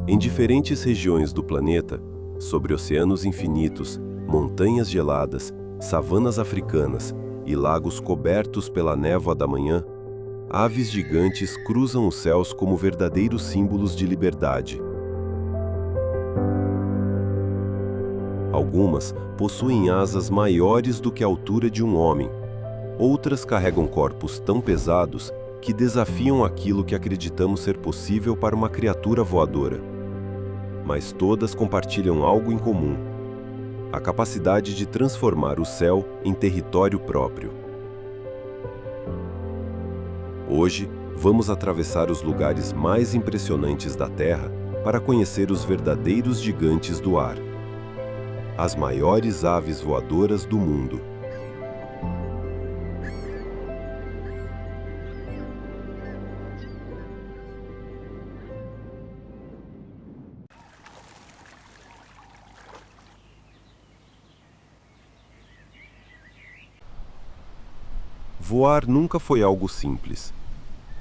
Em diferentes regiões do planeta, sobre oceanos infinitos, montanhas geladas, savanas africanas e lagos cobertos pela névoa da manhã, aves gigantes cruzam os céus como verdadeiros símbolos de liberdade. Algumas possuem asas maiores do que a altura de um homem. Outras carregam corpos tão pesados que desafiam aquilo que acreditamos ser possível para uma criatura voadora. Mas todas compartilham algo em comum: a capacidade de transformar o céu em território próprio. Hoje, vamos atravessar os lugares mais impressionantes da Terra para conhecer os verdadeiros gigantes do ar, as maiores aves voadoras do mundo. Voar nunca foi algo simples.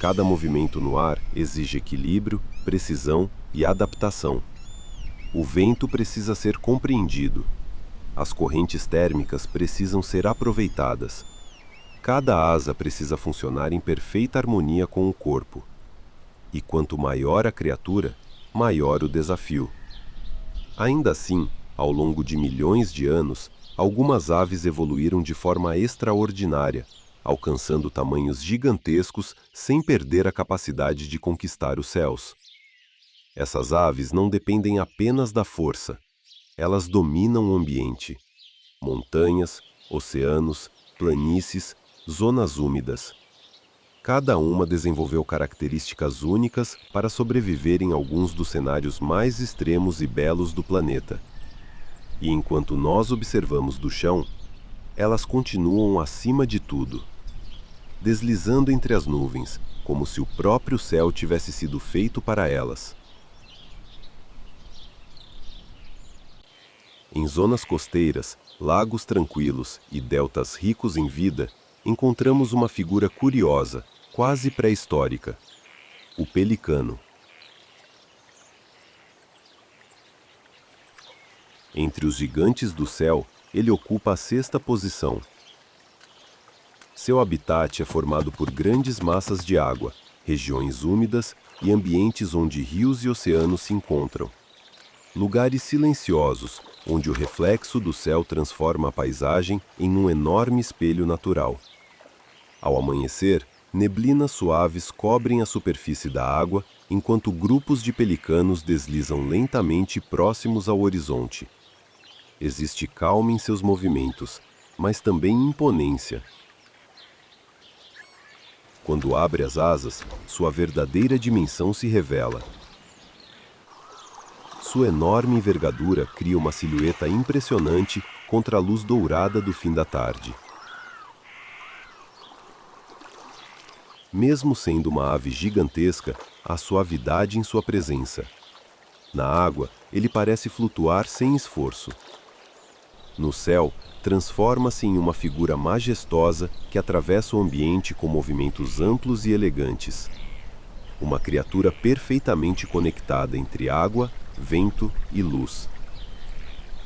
Cada movimento no ar exige equilíbrio, precisão e adaptação. O vento precisa ser compreendido. As correntes térmicas precisam ser aproveitadas. Cada asa precisa funcionar em perfeita harmonia com o corpo. E quanto maior a criatura, maior o desafio. Ainda assim, ao longo de milhões de anos, algumas aves evoluíram de forma extraordinária, alcançando tamanhos gigantescos sem perder a capacidade de conquistar os céus. Essas aves não dependem apenas da força. Elas dominam o ambiente. Montanhas, oceanos, planícies, zonas úmidas. Cada uma desenvolveu características únicas para sobreviver em alguns dos cenários mais extremos e belos do planeta. E enquanto nós observamos do chão, elas continuam acima de tudo, deslizando entre as nuvens, como se o próprio céu tivesse sido feito para elas. Em zonas costeiras, lagos tranquilos e deltas ricos em vida, encontramos uma figura curiosa, quase pré-histórica: o pelicano. Entre os gigantes do céu, ele ocupa a sexta posição. Seu habitat é formado por grandes massas de água, regiões úmidas e ambientes onde rios e oceanos se encontram. Lugares silenciosos, onde o reflexo do céu transforma a paisagem em um enorme espelho natural. Ao amanhecer, neblinas suaves cobrem a superfície da água, enquanto grupos de pelicanos deslizam lentamente próximos ao horizonte. Existe calma em seus movimentos, mas também imponência. Quando abre as asas, sua verdadeira dimensão se revela. Sua enorme envergadura cria uma silhueta impressionante contra a luz dourada do fim da tarde. Mesmo sendo uma ave gigantesca, há suavidade em sua presença. Na água, ele parece flutuar sem esforço. No céu, transforma-se em uma figura majestosa que atravessa o ambiente com movimentos amplos e elegantes. Uma criatura perfeitamente conectada entre água, vento e luz.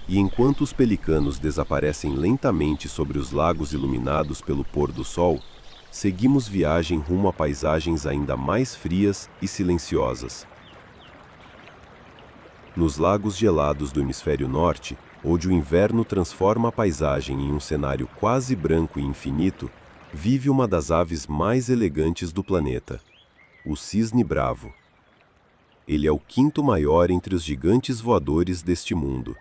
E enquanto os pelicanos desaparecem lentamente sobre os lagos iluminados pelo pôr do sol, seguimos viagem rumo a paisagens ainda mais frias e silenciosas. Nos lagos gelados do hemisfério norte, onde o inverno transforma a paisagem em um cenário quase branco e infinito, vive uma das aves mais elegantes do planeta, o cisne bravo. Ele é o quinto maior entre os gigantes voadores deste mundo.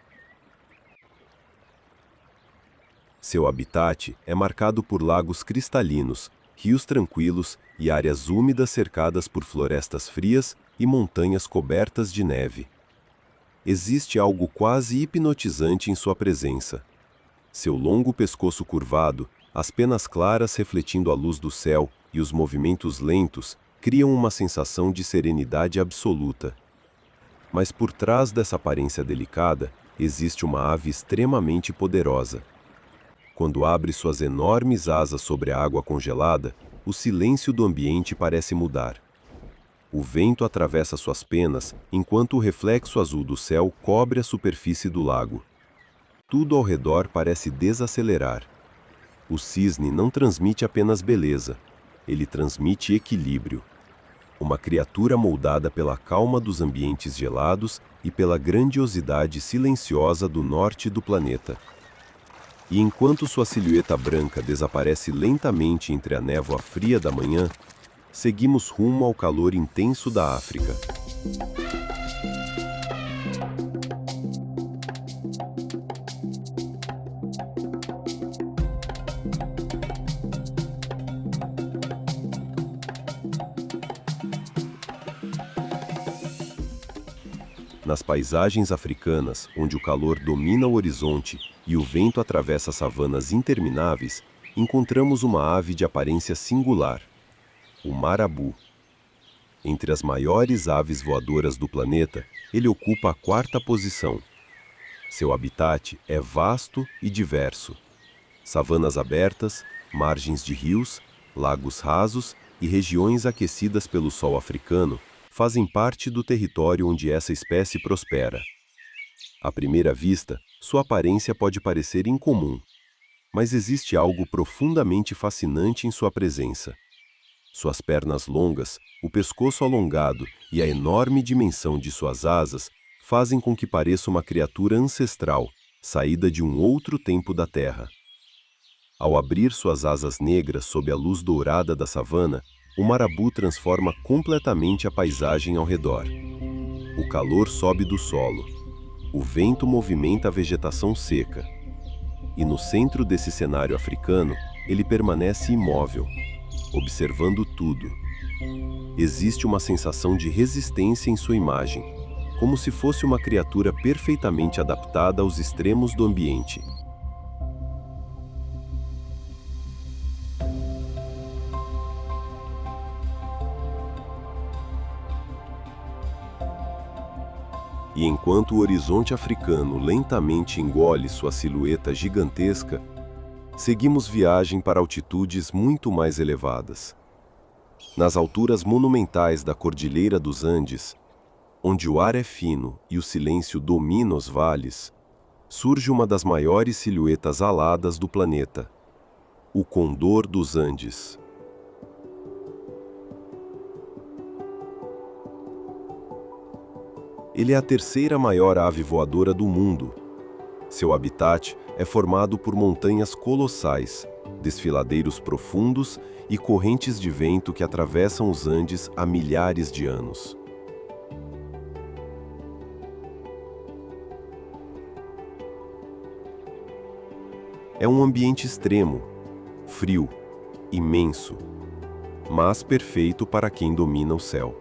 Seu habitat é marcado por lagos cristalinos, rios tranquilos e áreas úmidas cercadas por florestas frias e montanhas cobertas de neve. Existe algo quase hipnotizante em sua presença. Seu longo pescoço curvado, as penas claras refletindo a luz do céu e os movimentos lentos criam uma sensação de serenidade absoluta. Mas por trás dessa aparência delicada, existe uma ave extremamente poderosa. Quando abre suas enormes asas sobre a água congelada, o silêncio do ambiente parece mudar. O vento atravessa suas penas enquanto o reflexo azul do céu cobre a superfície do lago. Tudo ao redor parece desacelerar. O cisne não transmite apenas beleza, ele transmite equilíbrio. Uma criatura moldada pela calma dos ambientes gelados e pela grandiosidade silenciosa do norte do planeta. E enquanto sua silhueta branca desaparece lentamente entre a névoa fria da manhã, seguimos rumo ao calor intenso da África. Nas paisagens africanas, onde o calor domina o horizonte e o vento atravessa savanas intermináveis, encontramos uma ave de aparência singular, o marabu. Entre as maiores aves voadoras do planeta, ele ocupa a 4ª posição. Seu habitat é vasto e diverso. Savanas abertas, margens de rios, lagos rasos e regiões aquecidas pelo sol africano fazem parte do território onde essa espécie prospera. À primeira vista, sua aparência pode parecer incomum, mas existe algo profundamente fascinante em sua presença. Suas pernas longas, o pescoço alongado e a enorme dimensão de suas asas fazem com que pareça uma criatura ancestral, saída de um outro tempo da Terra. Ao abrir suas asas negras sob a luz dourada da savana, o marabu transforma completamente a paisagem ao redor. O calor sobe do solo. O vento movimenta a vegetação seca. E no centro desse cenário africano, ele permanece imóvel, observando tudo. Existe uma sensação de resistência em sua imagem, como se fosse uma criatura perfeitamente adaptada aos extremos do ambiente. E enquanto o horizonte africano lentamente engole sua silhueta gigantesca, seguimos viagem para altitudes muito mais elevadas. Nas alturas monumentais da Cordilheira dos Andes, onde o ar é fino e o silêncio domina os vales, surge uma das maiores silhuetas aladas do planeta, o condor dos Andes. Ele é a 3ª maior ave voadora do mundo. Seu habitat é formado por montanhas colossais, desfiladeiros profundos e correntes de vento que atravessam os Andes há milhares de anos. É um ambiente extremo, frio, imenso, mas perfeito para quem domina o céu.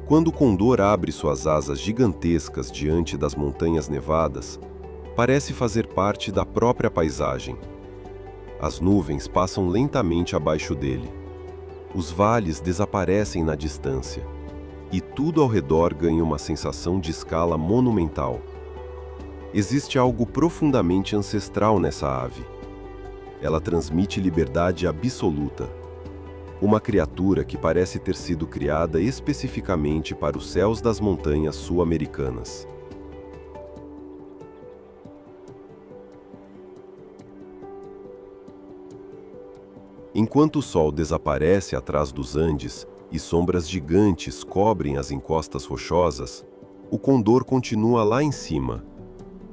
Quando o condor abre suas asas gigantescas diante das montanhas nevadas, parece fazer parte da própria paisagem. As nuvens passam lentamente abaixo dele. Os vales desaparecem na distância. E tudo ao redor ganha uma sensação de escala monumental. Existe algo profundamente ancestral nessa ave. Ela transmite liberdade absoluta. Uma criatura que parece ter sido criada especificamente para os céus das montanhas sul-americanas. Enquanto o sol desaparece atrás dos Andes e sombras gigantes cobrem as encostas rochosas, o condor continua lá em cima,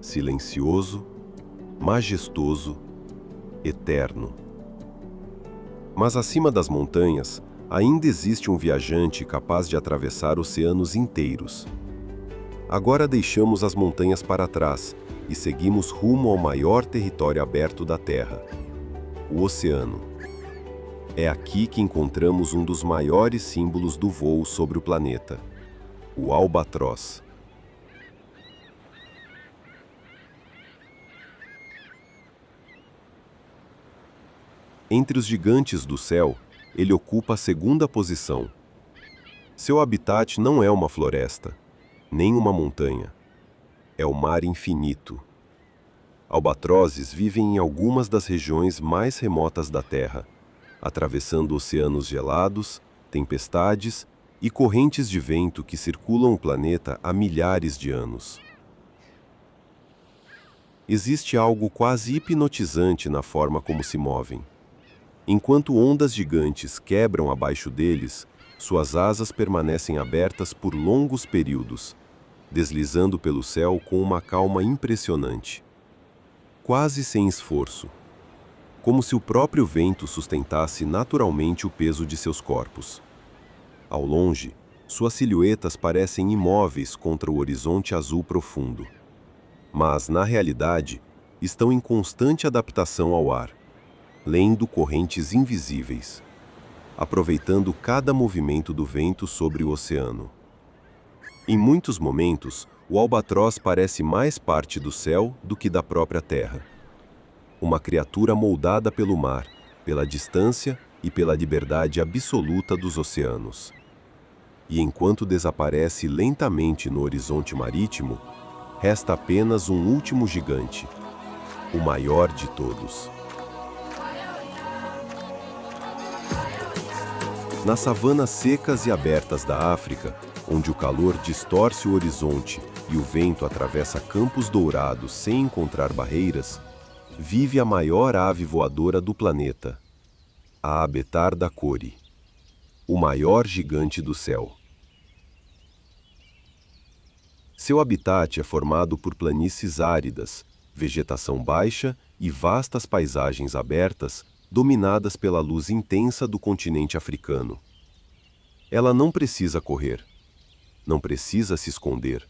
silencioso, majestoso, eterno. Mas acima das montanhas, ainda existe um viajante capaz de atravessar oceanos inteiros. Agora deixamos as montanhas para trás e seguimos rumo ao maior território aberto da Terra, o oceano. É aqui que encontramos um dos maiores símbolos do voo sobre o planeta, o albatroz. Entre os gigantes do céu, ele ocupa a 2ª posição. Seu habitat não é uma floresta, nem uma montanha. É o mar infinito. Albatrozes vivem em algumas das regiões mais remotas da Terra, atravessando oceanos gelados, tempestades e correntes de vento que circulam o planeta há milhares de anos. Existe algo quase hipnotizante na forma como se movem. Enquanto ondas gigantes quebram abaixo deles, suas asas permanecem abertas por longos períodos, deslizando pelo céu com uma calma impressionante. Quase sem esforço, como se o próprio vento sustentasse naturalmente o peso de seus corpos. Ao longe, suas silhuetas parecem imóveis contra o horizonte azul profundo. Mas, na realidade, estão em constante adaptação ao ar, lendo correntes invisíveis, aproveitando cada movimento do vento sobre o oceano. Em muitos momentos, o albatroz parece mais parte do céu do que da própria terra. Uma criatura moldada pelo mar, pela distância e pela liberdade absoluta dos oceanos. E enquanto desaparece lentamente no horizonte marítimo, resta apenas um último gigante, o maior de todos. Nas savanas secas e abertas da África, onde o calor distorce o horizonte e o vento atravessa campos dourados sem encontrar barreiras, vive a maior ave voadora do planeta, a Abetar da Cori, o maior gigante do céu. Seu habitat é formado por planícies áridas, vegetação baixa e vastas paisagens abertas, dominadas pela luz intensa do continente africano. Ela não precisa correr, não precisa se esconder.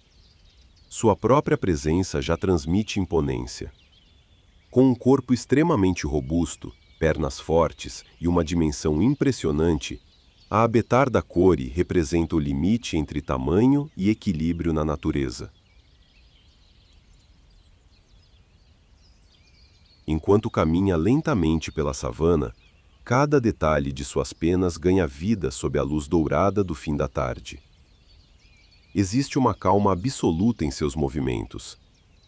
Sua própria presença já transmite imponência. Com um corpo extremamente robusto, pernas fortes e uma dimensão impressionante, a Abetar da Cori representa o limite entre tamanho e equilíbrio na natureza. Enquanto caminha lentamente pela savana, cada detalhe de suas penas ganha vida sob a luz dourada do fim da tarde. Existe uma calma absoluta em seus movimentos,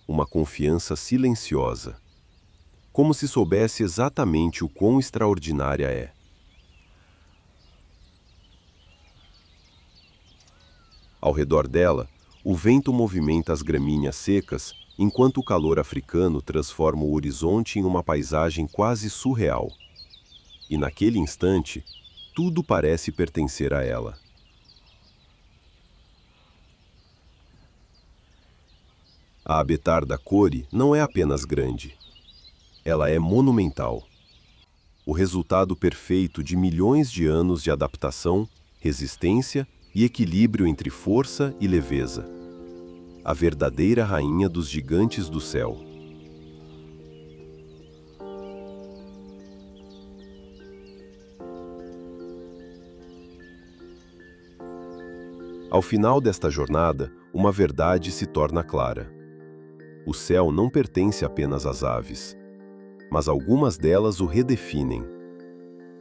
uma confiança silenciosa, como se soubesse exatamente o quão extraordinária é. Ao redor dela, o vento movimenta as gramíneas secas, enquanto o calor africano transforma o horizonte em uma paisagem quase surreal. E naquele instante, tudo parece pertencer a ela. A Abetar da Cori não é apenas grande. Ela é monumental. O resultado perfeito de milhões de anos de adaptação, resistência e equilíbrio entre força e leveza. A verdadeira rainha dos gigantes do céu. Ao final desta jornada, uma verdade se torna clara. O céu não pertence apenas às aves, mas algumas delas o redefinem.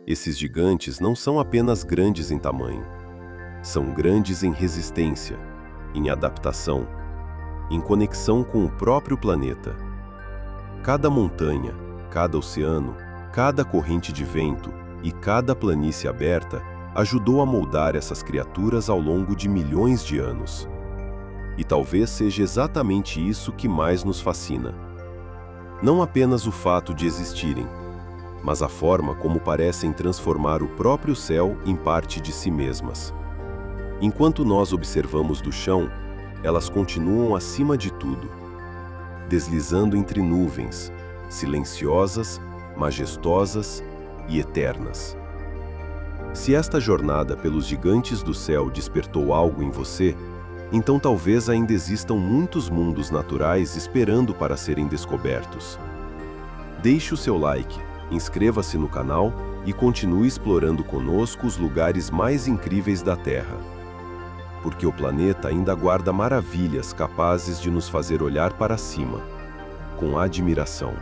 Esses gigantes não são apenas grandes em tamanho, são grandes em resistência, em adaptação, em conexão com o próprio planeta. Cada montanha, cada oceano, cada corrente de vento e cada planície aberta ajudou a moldar essas criaturas ao longo de milhões de anos. E talvez seja exatamente isso que mais nos fascina. Não apenas o fato de existirem, mas a forma como parecem transformar o próprio céu em parte de si mesmas. Enquanto nós observamos do chão, elas continuam acima de tudo, deslizando entre nuvens, silenciosas, majestosas e eternas. Se esta jornada pelos gigantes do céu despertou algo em você, então talvez ainda existam muitos mundos naturais esperando para serem descobertos. Deixe o seu like, inscreva-se no canal e continue explorando conosco os lugares mais incríveis da Terra. Porque o planeta ainda guarda maravilhas capazes de nos fazer olhar para cima, com admiração.